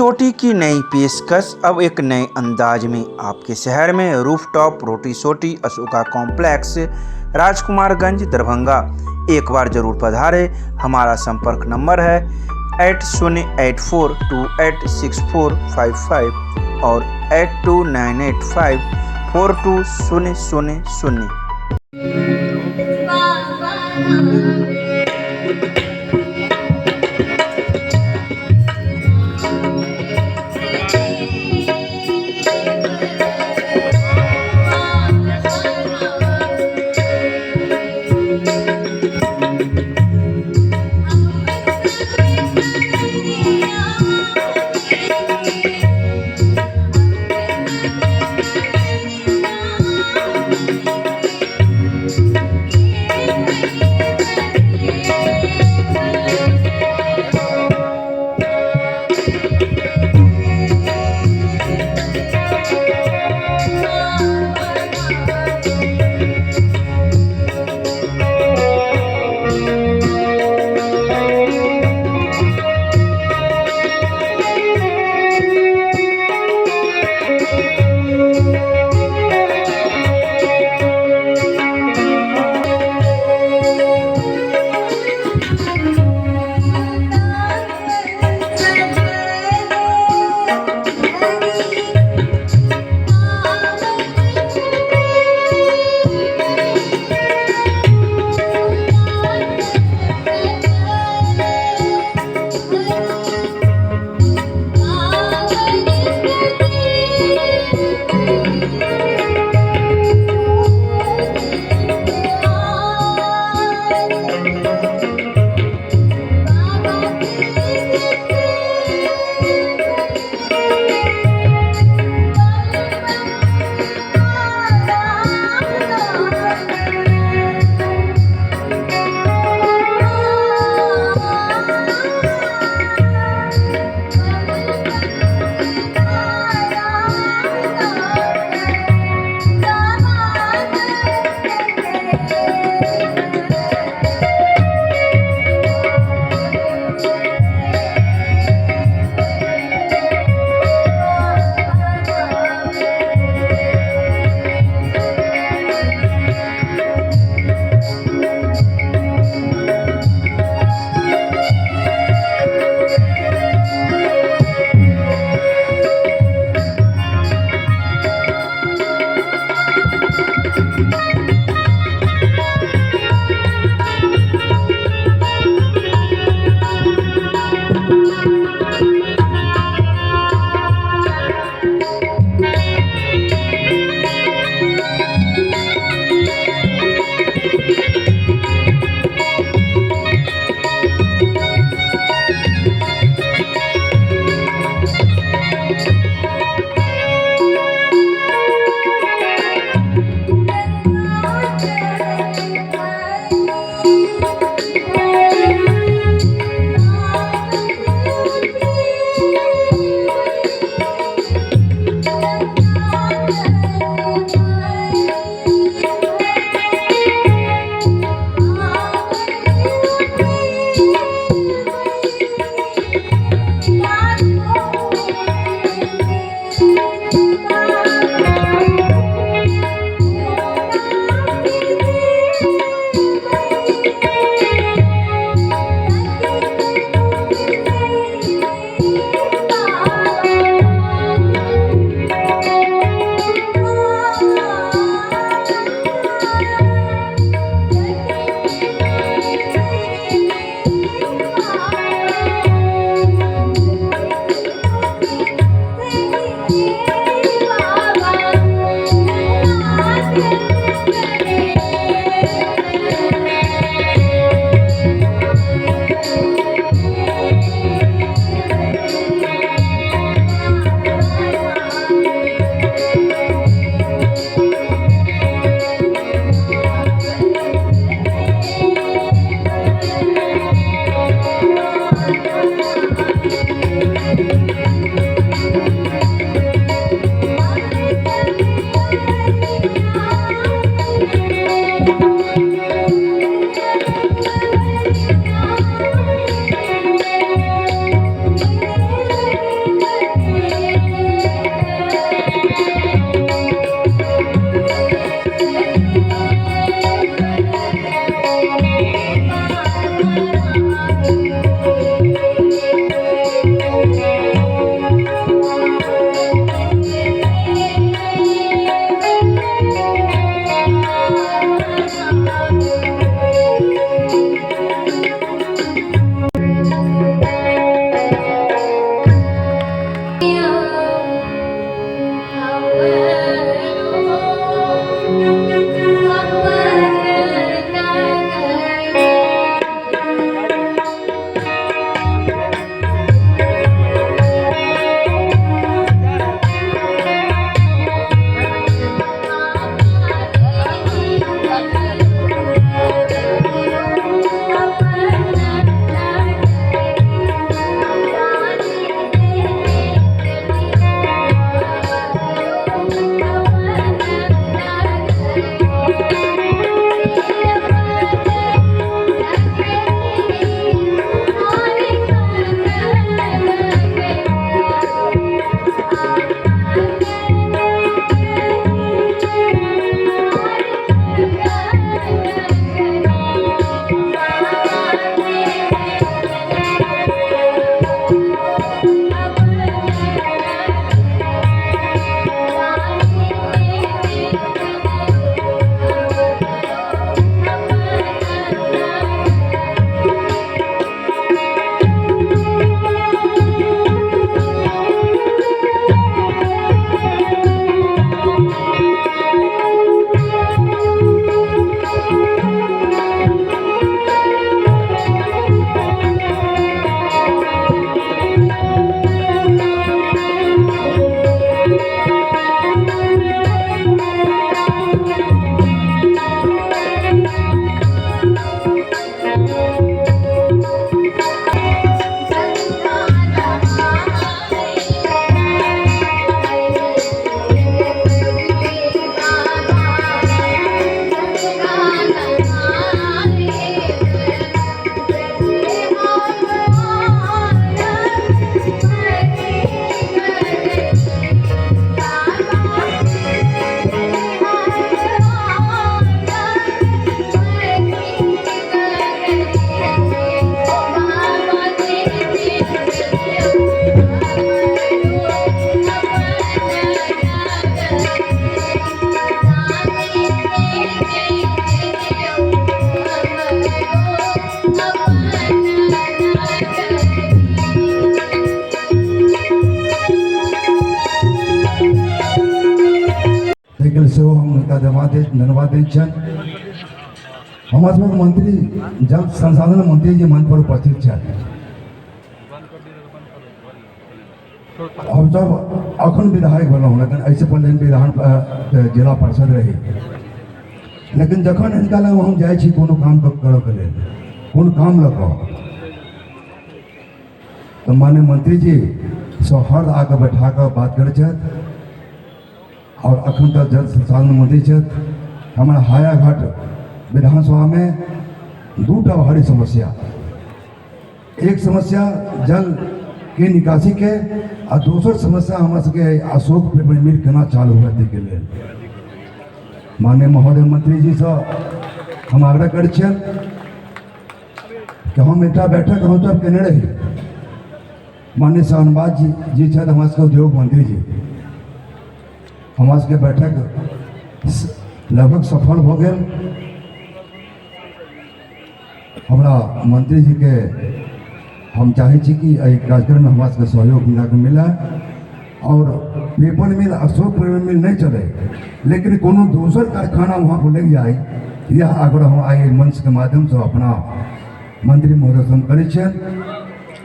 सोटी की नई पेशकश अब एक नए अंदाज में आपके शहर में रूफटॉप रोटी सोटी अशोका कॉम्प्लेक्स राजकुमारगंज दरभंगा। एक बार जरूर पधारे। हमारा संपर्क नंबर है 8084286455 और 8298542000। लेल से हम धन्यवाद दै छनि। हमरा सबके मंत्री जल संसाधन मंत्री जी मंच पर उपस्थित छथि। हम सब अखन विधायक भेलहुँ, लेकिन एहिसँ पहिले विधान जिला पार्षद रही। लेकिन जखन हिनका लग हम जाइ छी कोनो काम करऽके लेल, कोनो काम लऽ कऽ, तो माननीय मंत्री जी सौहार्द आके बैठा कऽ बात करै छथि। और अखन तक जल संसाधन मंत्री छथि। हमारा हायाघाट विधानसभा में दूटा भारी समस्या, एक समस्या जल के निकासी के और दोसर समस्या हमारे सबके अशोक पेपर मिल केना चालू हुआ के लेल माननीय महोदय मंत्री जी से हम आग्रह करै छियनि कि हम एकटा बैठक हम सब केने रही। माननीय शहनवाज जी छथि हमरा सबके उद्योग मंत्री जी, हमरा सबके बैठक लगभग सफल हो गेल। हमरा मंत्री जी के हम चाहे छी कि एहि कार्यक्रम में हमरा सबके सहयोग मिले और पेपर मिल अशोक पेपर मिल नहीं चले, लेकिन कोनो दोसर कारखाना वहाँ पर लग जाए, यह आग्रह हम आए मंच के माध्यम से अपना मंत्री महोदय से हम करै छियनि।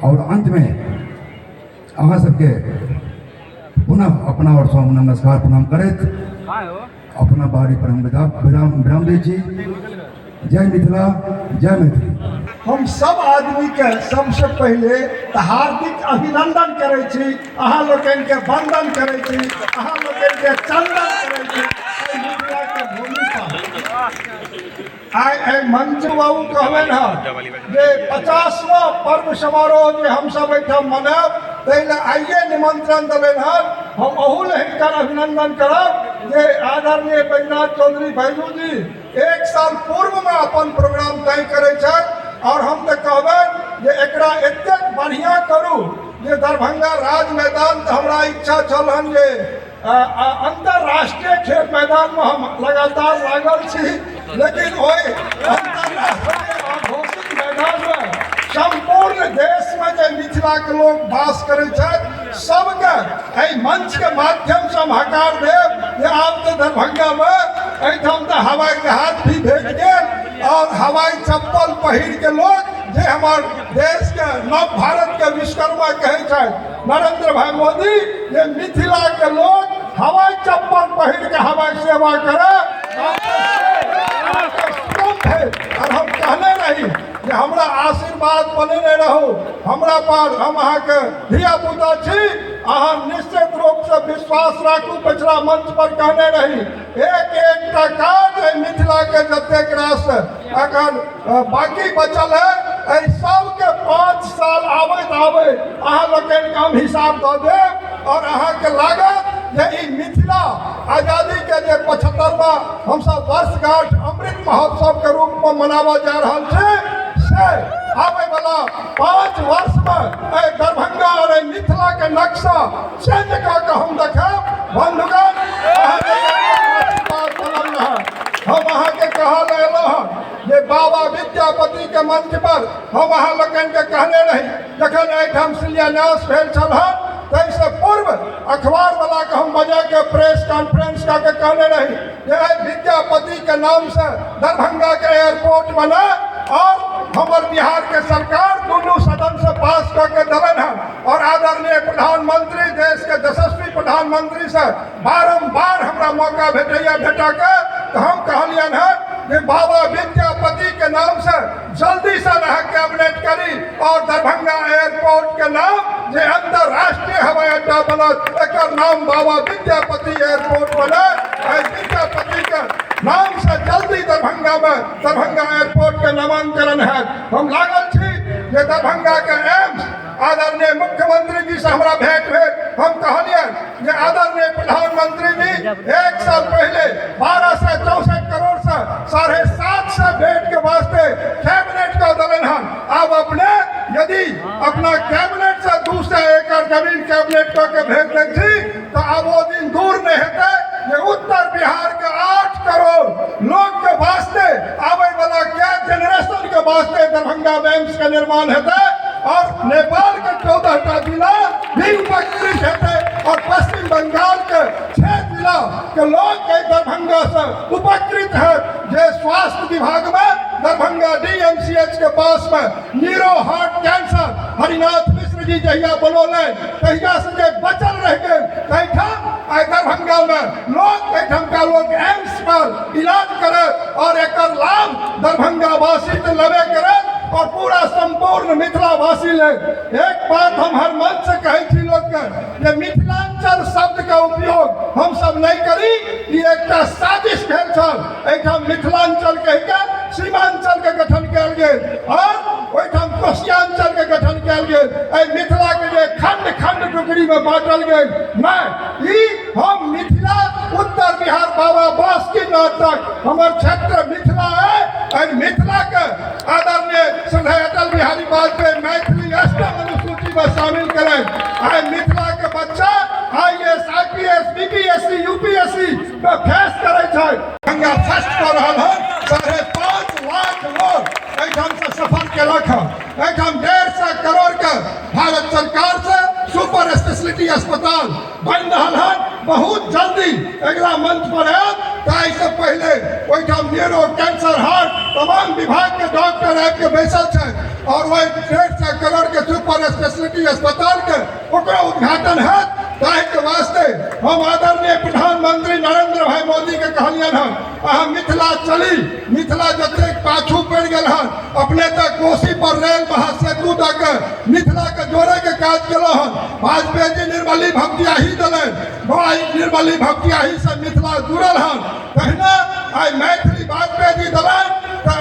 और अंत में अहाँ सबके पुनः अपना और सब नमस्कार प्रणाम करैत अपना बारी पर हम विराम दै छी। जय मिथिला, जय मैथिली। हम सब आदमी के सबसे पहले हार्दिक अभिनंदन करे छी, अहाँ लोगन के वंदन करे छी, अहाँ लोगन के चंदन करे छी। मिथिला के भूमि पर आइ मंजू बाबू कहलन है जे 50वां पर्व समारोह जे हम सब एठाम मनाएब, ताहि आइए निमंत्रण देलन है। हम अहू ले हिनकर अभिनंदन करब जे आदरणीय बैजनाथ चौधरी भैजू जी 1 साल पूर्व में अपन प्रोग्राम तय करे छथि। और हम तो कहबनि जे एकरा एतेक बढ़िया करू जे दरभंगा राज मैदान तो हमरा इच्छा छल हन जे अंतरराष्ट्रीय खेल मैदान में हम लगातार लागल छी, लेकिन ओहि अंतरराष्ट्रीय घोषित मैदान में संपूर्ण देश में जे मिथिला के लोग वास करे छथि सबके एहि मंच के माध्यम से हम हकार देव जे आब तो दरभंगा में एठाम तो हवाई जहाज भी भेज गेल और हवाई चप्पल पहिर के लोग जे हमार देश के नव भारत के विश्वकर्मा कहे छथि नरेंद्र भाई मोदी, जे मिथिला के लोग हवाई चप्पल पहिर के हवाई सेवा करे। और हम कहने रही जे हमरा आशीर्वाद बनेने रहू, हमरा पर हम अहाँ के धिया पुता छी, अहाँ निश्चित रूप से विश्वास राखू। पिछला मंच पर कहने रही एक काज मिथिला के जतेक रास अखन बाकी बचल है, एहि सबके 5 साल आबैत अहाँ लोगन के हम हिसाब दऽ देब। और अहाँ के लागत जे ई मिथिला आजादी के जे 75वां हम सब वर्षगांठ अमृत महोत्सव के रूप में मनावा जा रहल छै, से आबे वाला 5 वर्ष में दरभंगा और मिथिला के नक्शा चेंज कऽ के हम देखब। बंधुगण, हम अहाँ के कहल एलहुँ जे बाबा विद्यापति के मंच पर हम अहाँ लोगन के कहने रही जखन एहिठाम शिलान्यास भेल छल हन, ताहिसँ पूर्व अखबार वाला के हम बजा के प्रेस कॉन्फ्रेंस करके कहने रही जे विद्यापति के नाम से दरभंगा के एयरपोर्ट बने और हमार बिहार के सरकार दोनों सदन से पास करके देवन है। और आदरणीय प्रधानमंत्री, देश के यशस्वी प्रधानमंत्री से बारंबार हमरा मौका भेटा के तो हम कहलियन है कि बाबा विद्यापति के नाम से जल्दी से रह कैबिनेट करी और दरभंगा एयरपोर्ट के नाम जे अंतरराष्ट्रीय हवाई अड्डा बनत, एक नाम बाबा विद्यापति एयरपोर्ट बने। विद्यापति के नाम से जल्दी दरभंगा एयरपोर्ट के नामांकन है। हम लागल छी जे दरभंगा के एम्स आदरणीय मुख्यमंत्री जी से हमारा भेंट भेल, हम कहलियन जे आदरणीय प्रधानमंत्री जी 1 साल पहले 1264 करोड़ से 7.5 बेड के वास्ते कैबिनेट का दलन हन। अब अपने यदि अपना कैबिनेट से 200 एकड़ जमीन कैबिनेट के भेज दै छी तो अब वो दिन दूर नहीं हेतै जे उत्तर बिहार के 8 करोड़ लोग के वास्ते आवे वाला क्या जनरेशन के वास्ते दरभंगा एम्स का निर्माण हेतै और नेपाल के 14टा जिला भी उपकृत हेतै और पश्चिम बंगाल के 6 जिला मिथिला के लोग के दरभंगा से उपकृत है। जे स्वास्थ्य विभाग में दरभंगा DMCH के पास में Nero heart cancer Harinath Mishra ji जहिया बोलोले तहिया से जे बचल रह गए तहिठाम दरभंगा में लोग एम्स पर इलाज करे और एक लाभ दरभंगा वासी तो लबे करे और पूरा संपूर्ण मिथिला वासी ले। एक बात हम हर मन से कहे थी लोग के मिथिलांचल शब्द का उपयोग हम सब नहीं करी, ये एक साजिश भेल छल। एठाम मिथिलांचल कह के सीमांचल के गठन कल गए और ओठाम कोशियांचल के गठन कल गए। मिथिला के जे खंड खंड टुकड़ी में बांटल गए नहीं, हम मिथिला उत्तर बिहार बाबा बासुकीनाथ तक हमार क्षेत्र मिथिला है। और मिथिला के आदरणीय श्रद्धेय अटल बिहारी वाजपेयी मैथिली अष्टम अनुसूची में शामिल करें। मिथिला के बच्चा IAS IPS BPSC UPSC में फेस करे छे। दरभंगा फर्स्ट कर रहल है। 5.5 लाख लोग एठाम से सफर केलक है। एठाम 150 करोड़ के भारत सरकार से सुपर स्पेशलिटी अस्पताल बन रहा है। बहुत जल्दी अगला मंच पर है। ताई से पहले ओठाम न्यूरो कैंसर हार्ट तमाम विभाग के डॉक्टर आके बैसल है और वही 150 करोड़ के सुपर स्पेशलिटी अस्पताल के ओकरा उद्घाटन है। ताहि के वास्ते हम आदरणीय प्रधानमंत्री नरेंद्र भाई मोदी के कहलियन हम अहाँ मिथिला चली। मिथिला जते पाछू पड़ गल हन अपने तक कोसी पर रेल महासेतु तक मिथिला के जोड़े के काज केलो हन। वाजपेयी जी निर्मली भपटियाही दिलन, निर्मली भपटियाही से मिथिला जुड़ल हन। तहिना आई मैथिली वाजपेयी जी दिलन तो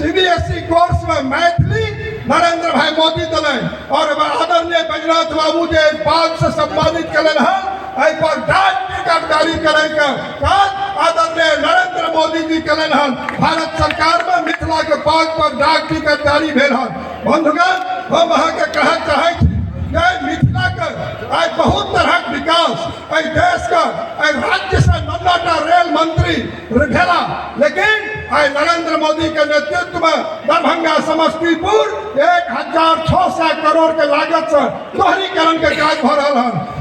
CBSE कोर्स में मैथिली नरेंद्र भाई मोदी दिलन और आदरणीय बैजनाथ बाबू जे बाग से सम्मानित कलन हन। एहि पर डाक टिकट जारी करे के काज आदरणीय नरेंद्र मोदी जी कलन हन। भारत सरकार में मिथिला के बाग पर डाक टिकट जारी भेल हन। बंधुगण हम अहाँ के कहे चाहे छी मिथिला के आज बहुत तरह विकास देश का राज्य से 9टा रेल मंत्री भेला, लेकिन आज नरेंद्र मोदी के नेतृत्व में दरभंगा समस्तीपुर 1600 करोड़ के लागत से दोहरीकरण के काज भ रहा है।